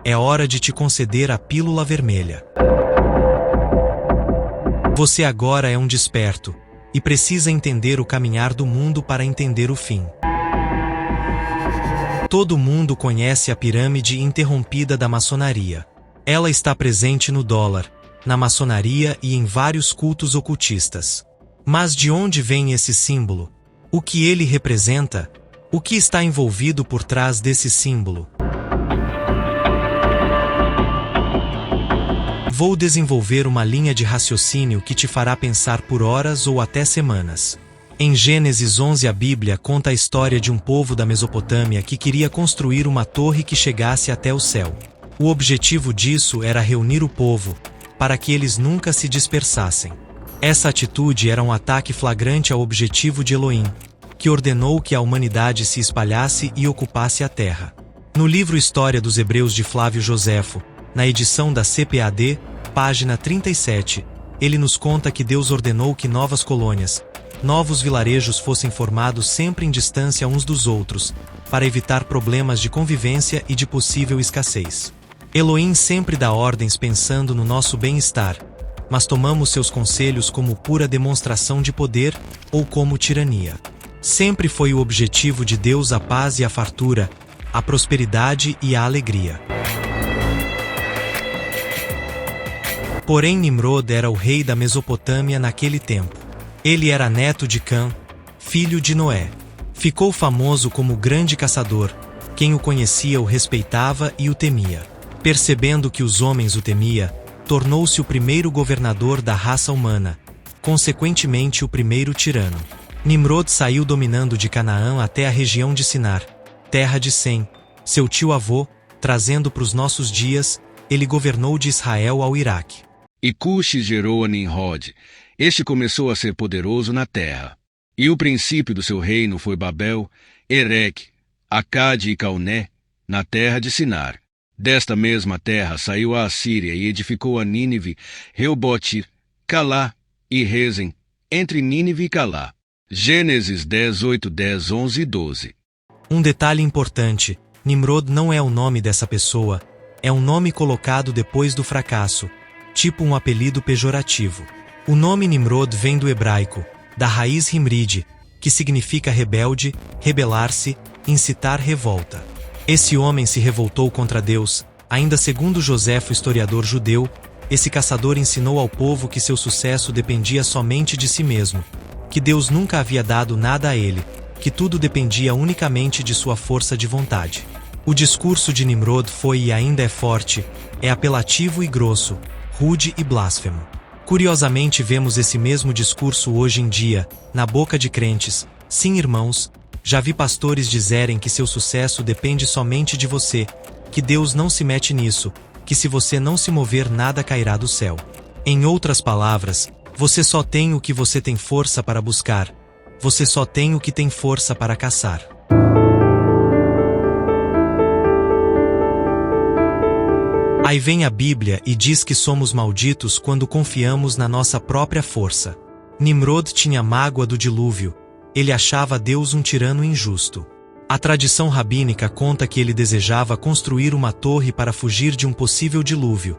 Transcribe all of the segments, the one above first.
é hora de te conceder a pílula vermelha. Você agora é um desperto, e precisa entender o caminhar do mundo para entender o fim. Todo mundo conhece a pirâmide interrompida da maçonaria. Ela está presente no dólar, na maçonaria e em vários cultos ocultistas. Mas de onde vem esse símbolo? O que ele representa? O que está envolvido por trás desse símbolo? Vou desenvolver uma linha de raciocínio que te fará pensar por horas ou até semanas. Em Gênesis 11, a Bíblia conta a história de um povo da Mesopotâmia que queria construir uma torre que chegasse até o céu. O objetivo disso era reunir o povo, para que eles nunca se dispersassem. Essa atitude era um ataque flagrante ao objetivo de Elohim, que ordenou que a humanidade se espalhasse e ocupasse a terra. No livro História dos Hebreus de Flávio Joséfo, na edição da CPAD, página 37, ele nos conta que Deus ordenou que novas colônias, novos vilarejos fossem formados sempre em distância uns dos outros, para evitar problemas de convivência e de possível escassez. Elohim sempre dá ordens pensando no nosso bem-estar, mas tomamos seus conselhos como pura demonstração de poder ou como tirania. Sempre foi o objetivo de Deus a paz e a fartura, a prosperidade e a alegria. Porém, Nimrod era o rei da Mesopotâmia naquele tempo. Ele era neto de Cã, filho de Noé. Ficou famoso como grande caçador. Quem o conhecia o respeitava e o temia. Percebendo que os homens o temiam, tornou-se o primeiro governador da raça humana, consequentemente o primeiro tirano. Nimrod saiu dominando de Canaã até a região de Sinar, terra de Sem, seu tio-avô, trazendo para os nossos dias, ele governou de Israel ao Iraque. E Cuxi gerou a Nimrod. Este começou a ser poderoso na terra. E o princípio do seu reino foi Babel, Ereque, Acade e Calné, na terra de Sinar. Desta mesma terra saiu a Assíria e edificou a Nínive, Reobote, Calá e Rezem, entre Nínive e Calá. Gênesis 10, 8, 10, 11 e 12. Um detalhe importante, Nimrod não é o nome dessa pessoa, é um nome colocado depois do fracasso, tipo um apelido pejorativo. O nome Nimrod vem do hebraico, da raiz Himrid, que significa rebelde, rebelar-se, incitar revolta. Esse homem se revoltou contra Deus. Ainda segundo Joséfo, historiador judeu, esse caçador ensinou ao povo que seu sucesso dependia somente de si mesmo, que Deus nunca havia dado nada a ele, que tudo dependia unicamente de sua força de vontade. O discurso de Nimrod foi e ainda é forte, é apelativo e grosso, rude e blasfemo. Curiosamente vemos esse mesmo discurso hoje em dia, na boca de crentes. Sim, irmãos, já vi pastores dizerem que seu sucesso depende somente de você, que Deus não se mete nisso, que se você não se mover nada cairá do céu. Em outras palavras, você só tem o que você tem força para buscar, você só tem o que tem força para caçar. Aí vem a Bíblia e diz que somos malditos quando confiamos na nossa própria força. Nimrod tinha mágoa do dilúvio, ele achava Deus um tirano injusto. A tradição rabínica conta que ele desejava construir uma torre para fugir de um possível dilúvio,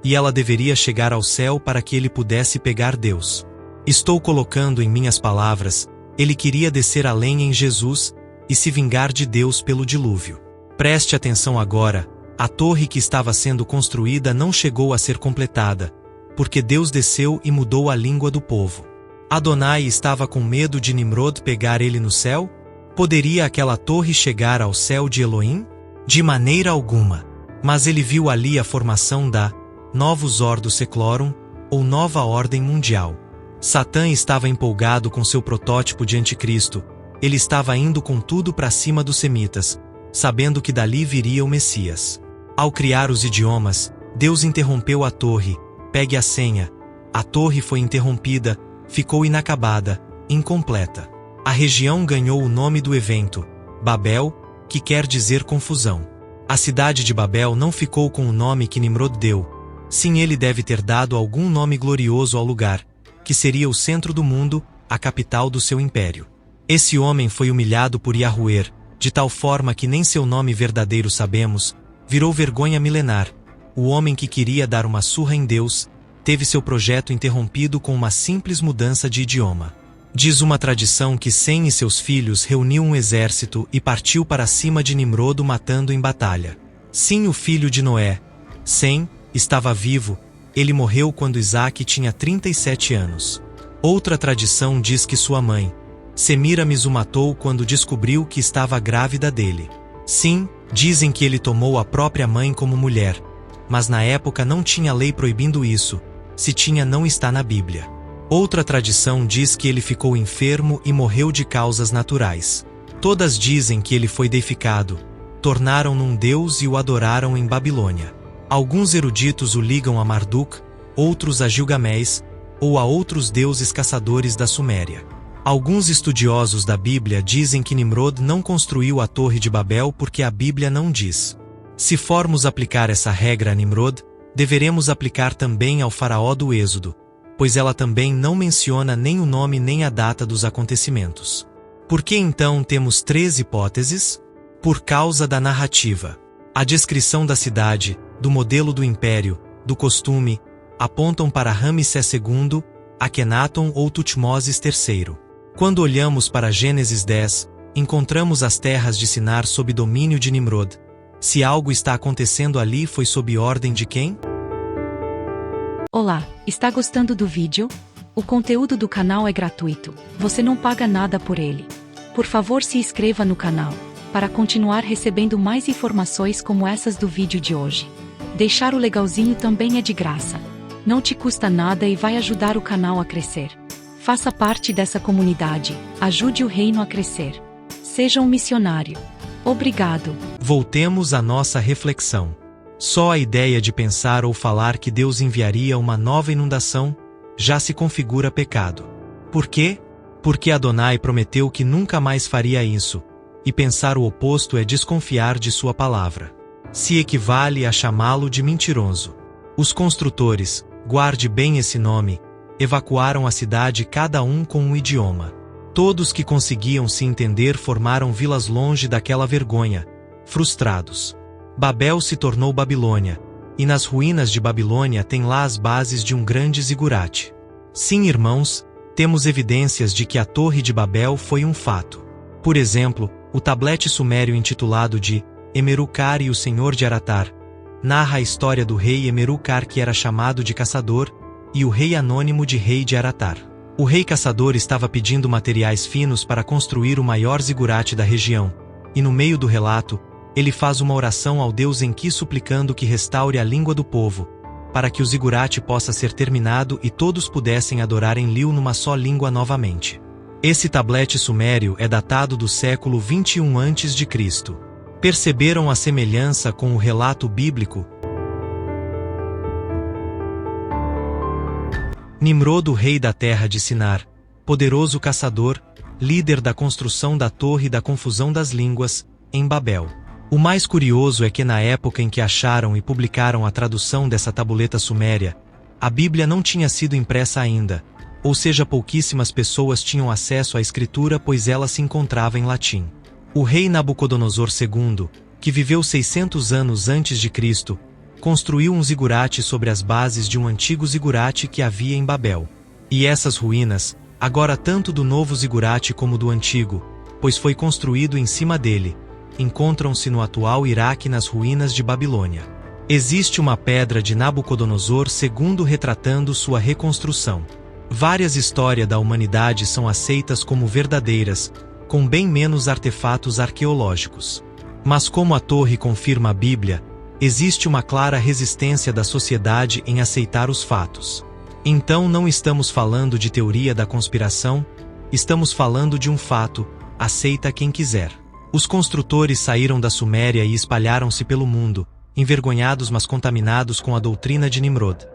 e ela deveria chegar ao céu para que ele pudesse pegar Deus. Estou colocando em minhas palavras, ele queria descer além em Jesus e se vingar de Deus pelo dilúvio. Preste atenção agora. A torre que estava sendo construída não chegou a ser completada, porque Deus desceu e mudou a língua do povo. Adonai estava com medo de Nimrod pegar ele no céu? Poderia aquela torre chegar ao céu de Elohim? De maneira alguma. Mas ele viu ali a formação da Novus Ordo Seclorum, ou Nova Ordem Mundial. Satã estava empolgado com seu protótipo de anticristo, ele estava indo com tudo para cima dos semitas, sabendo que dali viria o Messias. Ao criar os idiomas, Deus interrompeu a torre, pegue a senha. A torre foi interrompida, ficou inacabada, incompleta. A região ganhou o nome do evento, Babel, que quer dizer confusão. A cidade de Babel não ficou com o nome que Nimrod deu. Sim, ele deve ter dado algum nome glorioso ao lugar, que seria o centro do mundo, a capital do seu império. Esse homem foi humilhado por Yahweh, de tal forma que nem seu nome verdadeiro sabemos, virou vergonha milenar. O homem que queria dar uma surra em Deus, teve seu projeto interrompido com uma simples mudança de idioma. Diz uma tradição que Sem e seus filhos reuniu um exército e partiu para cima de Nimrod, matando em batalha. Sim, o filho de Noé, Sem, estava vivo. Ele morreu quando Isaac tinha 37 anos. Outra tradição diz que sua mãe, Semiramis, o matou quando descobriu que estava grávida dele. Sim, dizem que ele tomou a própria mãe como mulher, mas na época não tinha lei proibindo isso. Se tinha, não está na Bíblia. Outra tradição diz que ele ficou enfermo e morreu de causas naturais. Todas dizem que ele foi deificado, tornaram-no um deus e o adoraram em Babilônia. Alguns eruditos o ligam a Marduk, outros a Gilgamés, ou a outros deuses caçadores da Suméria. Alguns estudiosos da Bíblia dizem que Nimrod não construiu a Torre de Babel porque a Bíblia não diz. Se formos aplicar essa regra a Nimrod, deveremos aplicar também ao faraó do Êxodo, pois ela também não menciona nem o nome nem a data dos acontecimentos. Por que então temos 3 hipóteses? Por causa da narrativa. A descrição da cidade, do modelo do império, do costume, apontam para Ramsés II, Akhenaton ou Tutmoses III. Quando olhamos para Gênesis 10, encontramos as terras de Sinar sob domínio de Nimrod. Se algo está acontecendo ali, foi sob ordem de quem? Olá, está gostando do vídeo? O conteúdo do canal é gratuito, você não paga nada por ele. Por favor, se inscreva no canal, para continuar recebendo mais informações como essas do vídeo de hoje. Deixar o legalzinho também é de graça. Não te custa nada e vai ajudar o canal a crescer. Faça parte dessa comunidade, ajude o reino a crescer. Seja um missionário. Obrigado. Voltemos à nossa reflexão. Só a ideia de pensar ou falar que Deus enviaria uma nova inundação já se configura pecado. Por quê? Porque Adonai prometeu que nunca mais faria isso, e pensar o oposto é desconfiar de sua palavra. Se equivale a chamá-lo de mentiroso. Os construtores, guarde bem esse nome, evacuaram a cidade cada um com um idioma. Todos que conseguiam se entender formaram vilas longe daquela vergonha, frustrados. Babel se tornou Babilônia, e nas ruínas de Babilônia tem lá as bases de um grande zigurate. Sim, irmãos, temos evidências de que a Torre de Babel foi um fato. Por exemplo, o tablete sumério intitulado de Emerukar e o Senhor de Aratar narra a história do rei Emerukar, que era chamado de caçador, e o rei anônimo de rei de Aratar. O rei caçador estava pedindo materiais finos para construir o maior zigurate da região, e no meio do relato, ele faz uma oração ao Deus Enki suplicando que restaure a língua do povo, para que o zigurate possa ser terminado e todos pudessem adorar Enlil numa só língua novamente. Esse tablete sumério é datado do século 21 a.C. Perceberam a semelhança com o relato bíblico? Nimrod, o rei da terra de Sinar, poderoso caçador, líder da construção da torre e da confusão das línguas, em Babel. O mais curioso é que na época em que acharam e publicaram a tradução dessa tabuleta suméria, a Bíblia não tinha sido impressa ainda, ou seja, pouquíssimas pessoas tinham acesso à escritura pois ela se encontrava em latim. O rei Nabucodonosor II, que viveu 600 anos antes de Cristo, construiu um zigurate sobre as bases de um antigo zigurate que havia em Babel. E essas ruínas, agora tanto do novo zigurate como do antigo, pois foi construído em cima dele, encontram-se no atual Iraque nas ruínas de Babilônia. Existe uma pedra de Nabucodonosor II retratando sua reconstrução. Várias histórias da humanidade são aceitas como verdadeiras, com bem menos artefatos arqueológicos. Mas como a torre confirma a Bíblia, existe uma clara resistência da sociedade em aceitar os fatos. Então não estamos falando de teoria da conspiração, estamos falando de um fato, aceita quem quiser. Os construtores saíram da Suméria e espalharam-se pelo mundo, envergonhados mas contaminados com a doutrina de Nimrod.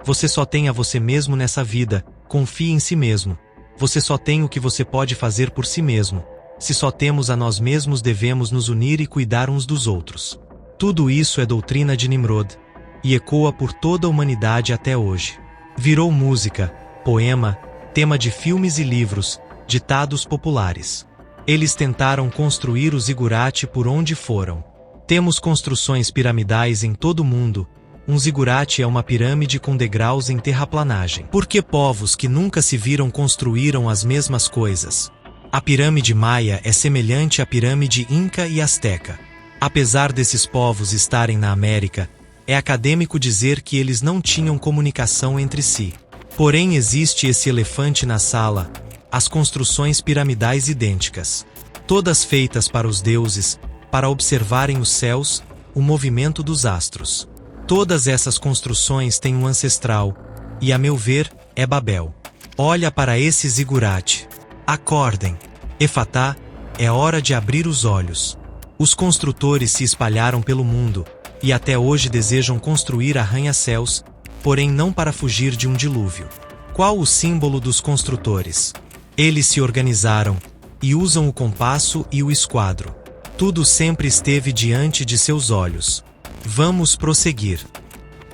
Você só tem a você mesmo nessa vida, confie em si mesmo. Você só tem o que você pode fazer por si mesmo. Se só temos a nós mesmos, devemos nos unir e cuidar uns dos outros. Tudo isso é doutrina de Nimrod, e ecoa por toda a humanidade até hoje. Virou música, poema, tema de filmes e livros, ditados populares. Eles tentaram construir o zigurate por onde foram. Temos construções piramidais em todo o mundo. Um zigurate é uma pirâmide com degraus em terraplanagem. Por que povos que nunca se viram construíram as mesmas coisas? A pirâmide maia é semelhante à pirâmide inca e asteca. Apesar desses povos estarem na América, é acadêmico dizer que eles não tinham comunicação entre si. Porém, existe esse elefante na sala: as construções piramidais idênticas. Todas feitas para os deuses, para observarem os céus, o movimento dos astros. Todas essas construções têm um ancestral, e a meu ver, é Babel. Olha para esse zigurate. Acordem. Efatá, é hora de abrir os olhos. Os construtores se espalharam pelo mundo, e até hoje desejam construir arranha-céus, porém não para fugir de um dilúvio. Qual o símbolo dos construtores? Eles se organizaram, e usam o compasso e o esquadro. Tudo sempre esteve diante de seus olhos. Vamos prosseguir.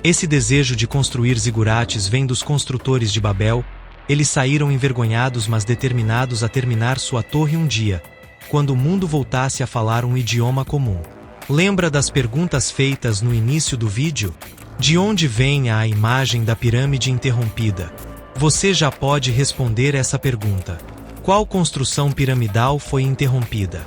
Esse desejo de construir zigurates vem dos construtores de Babel. Eles saíram envergonhados, mas determinados a terminar sua torre um dia, quando o mundo voltasse a falar um idioma comum. Lembra das perguntas feitas no início do vídeo? De onde vem a imagem da pirâmide interrompida? Você já pode responder essa pergunta. Qual construção piramidal foi interrompida?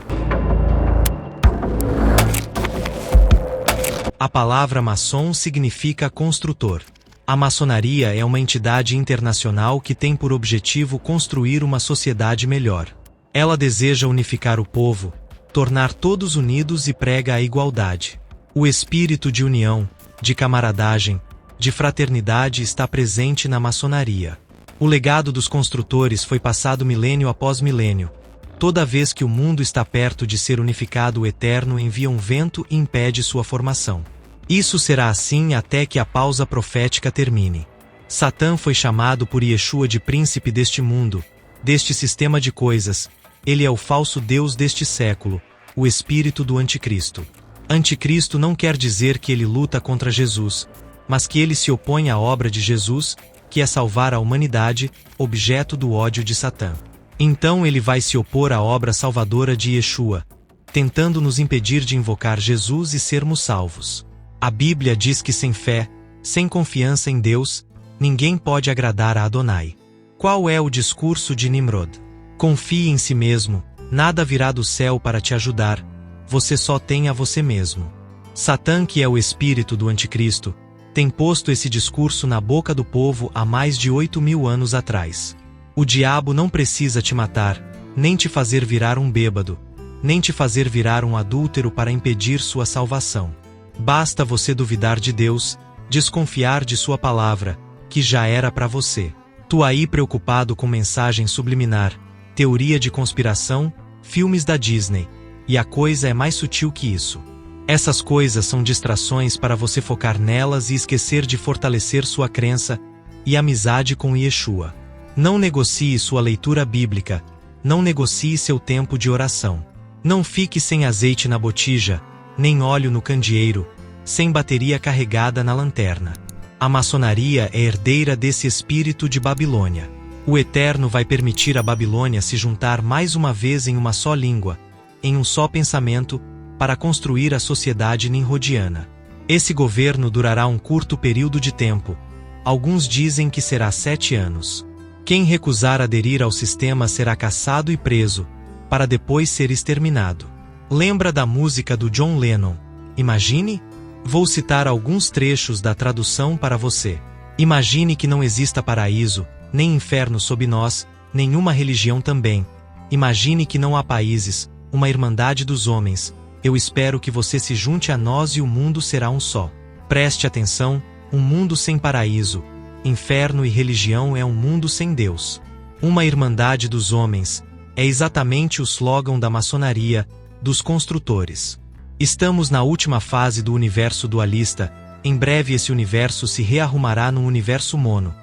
A palavra maçom significa construtor. A maçonaria é uma entidade internacional que tem por objetivo construir uma sociedade melhor. Ela deseja unificar o povo, tornar todos unidos e prega a igualdade. O espírito de união, de camaradagem, de fraternidade está presente na maçonaria. O legado dos construtores foi passado milênio após milênio. Toda vez que o mundo está perto de ser unificado, o Eterno envia um vento e impede sua formação. Isso será assim até que a pausa profética termine. Satã foi chamado por Yeshua de príncipe deste mundo, deste sistema de coisas. Ele é o falso Deus deste século, o espírito do anticristo. Anticristo não quer dizer que ele luta contra Jesus, mas que ele se opõe à obra de Jesus, que é salvar a humanidade, objeto do ódio de Satã. Então ele vai se opor à obra salvadora de Yeshua, tentando nos impedir de invocar Jesus e sermos salvos. A Bíblia diz que sem fé, sem confiança em Deus, ninguém pode agradar a Adonai. Qual é o discurso de Nimrod? Confie em si mesmo, nada virá do céu para te ajudar, você só tem a você mesmo. Satã, que é o espírito do anticristo, tem posto esse discurso na boca do povo há mais de 8.000 anos atrás. O diabo não precisa te matar, nem te fazer virar um bêbado, nem te fazer virar um adúltero para impedir sua salvação. Basta você duvidar de Deus, desconfiar de sua palavra, que já era para você. Tu aí preocupado com mensagem subliminar, teoria de conspiração, filmes da Disney, e a coisa é mais sutil que isso. Essas coisas são distrações para você focar nelas e esquecer de fortalecer sua crença e amizade com Yeshua. Não negocie sua leitura bíblica, não negocie seu tempo de oração. Não fique sem azeite na botija, nem óleo no candeeiro, sem bateria carregada na lanterna. A maçonaria é herdeira desse espírito de Babilônia. O Eterno vai permitir a Babilônia se juntar mais uma vez em uma só língua, em um só pensamento, para construir a sociedade nimrodiana. Esse governo durará um curto período de tempo. Alguns dizem que será 7 anos. Quem recusar aderir ao sistema será caçado e preso, para depois ser exterminado. Lembra da música do John Lennon? Imagine? Vou citar alguns trechos da tradução para você. Imagine que não exista paraíso, nem inferno sob nós, nenhuma religião também. Imagine que não há países, uma irmandade dos homens. Eu espero que você se junte a nós e o mundo será um só. Preste atenção, um mundo sem paraíso, inferno e religião é um mundo sem Deus. Uma irmandade dos homens, é exatamente o slogan da maçonaria, dos construtores. Estamos na última fase do universo dualista, em breve esse universo se rearrumará num universo mono,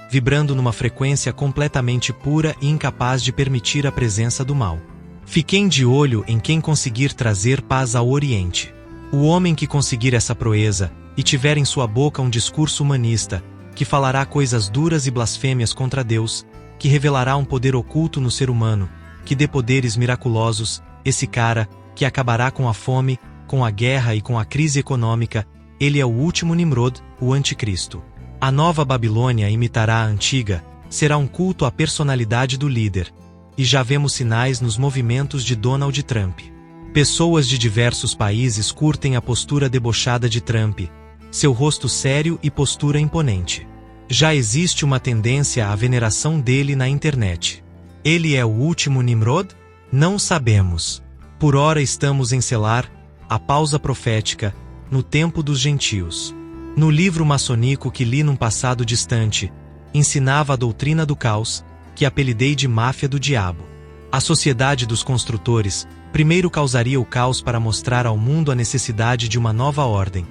vibrando numa frequência completamente pura e incapaz de permitir a presença do mal. Fiquem de olho em quem conseguir trazer paz ao Oriente. O homem que conseguir essa proeza, e tiver em sua boca um discurso humanista, que falará coisas duras e blasfêmias contra Deus, que revelará um poder oculto no ser humano, que dê poderes miraculosos, esse cara, que acabará com a fome, com a guerra e com a crise econômica, ele é o último Nimrod, o anticristo. A nova Babilônia imitará a antiga, será um culto à personalidade do líder. E já vemos sinais nos movimentos de Donald Trump. Pessoas de diversos países curtem a postura debochada de Trump, seu rosto sério e postura imponente. Já existe uma tendência à veneração dele na internet. Ele é o último Nimrod? Não sabemos. Por ora estamos em Selar, a pausa profética, no tempo dos gentios. No livro maçônico que li num passado distante, ensinava a doutrina do caos, que apelidei de máfia do diabo. A sociedade dos construtores primeiro causaria o caos para mostrar ao mundo a necessidade de uma nova ordem,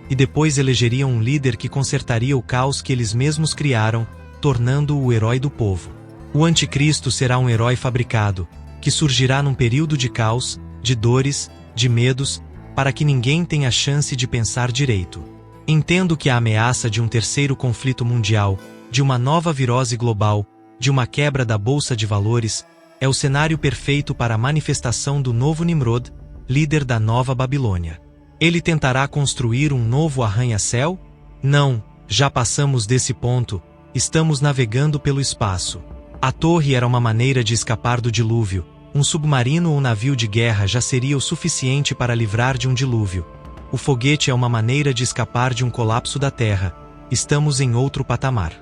e depois elegeriam um líder que consertaria o caos que eles mesmos criaram, tornando-o o herói do povo. O anticristo será um herói fabricado, que surgirá num período de caos, de dores, de medos, para que ninguém tenha chance de pensar direito. Entendo que a ameaça de um terceiro conflito mundial, de uma nova virose global, de uma quebra da bolsa de valores, é o cenário perfeito para a manifestação do novo Nimrod, líder da nova Babilônia. Ele tentará construir um novo arranha-céu? Não, já passamos desse ponto, estamos navegando pelo espaço. A torre era uma maneira de escapar do dilúvio, um submarino ou navio de guerra já seria o suficiente para livrar de um dilúvio. O foguete é uma maneira de escapar de um colapso da Terra, estamos em outro patamar.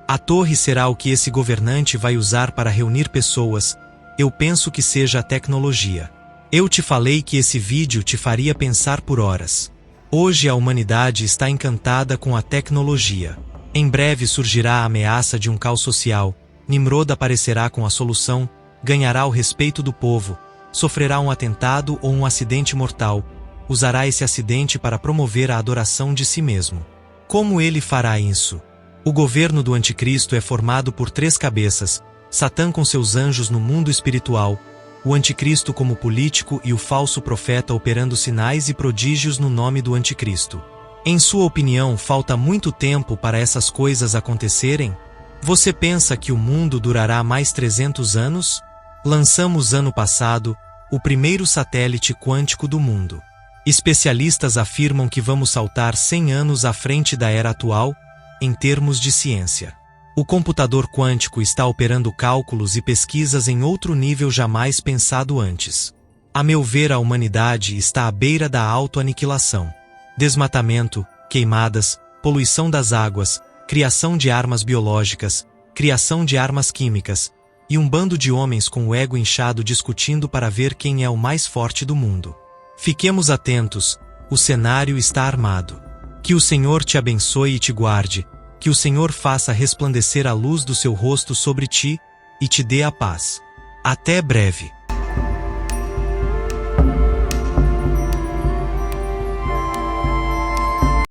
A torre será o que esse governante vai usar para reunir pessoas. Eu penso que seja a tecnologia. Eu te falei que esse vídeo te faria pensar por horas. Hoje a humanidade está encantada com a tecnologia. Em breve surgirá a ameaça de um caos social. Nimrod aparecerá com a solução, ganhará o respeito do povo, sofrerá um atentado ou um acidente mortal, usará esse acidente para promover a adoração de si mesmo. Como ele fará isso? O governo do anticristo é formado por 3 cabeças, Satã com seus anjos no mundo espiritual, o anticristo como político e o falso profeta operando sinais e prodígios no nome do anticristo. Em sua opinião, falta muito tempo para essas coisas acontecerem? Você pensa que o mundo durará mais 300 anos? Lançamos ano passado o primeiro satélite quântico do mundo. Especialistas afirmam que vamos saltar 100 anos à frente da era atual, em termos de ciência. O computador quântico está operando cálculos e pesquisas em outro nível jamais pensado antes. A meu ver, a humanidade está à beira da autoaniquilação. Desmatamento, queimadas, poluição das águas, criação de armas biológicas, criação de armas químicas, e um bando de homens com o ego inchado discutindo para ver quem é o mais forte do mundo. Fiquemos atentos, o cenário está armado. Que o Senhor te abençoe e te guarde, que o Senhor faça resplandecer a luz do seu rosto sobre ti, e te dê a paz. Até breve.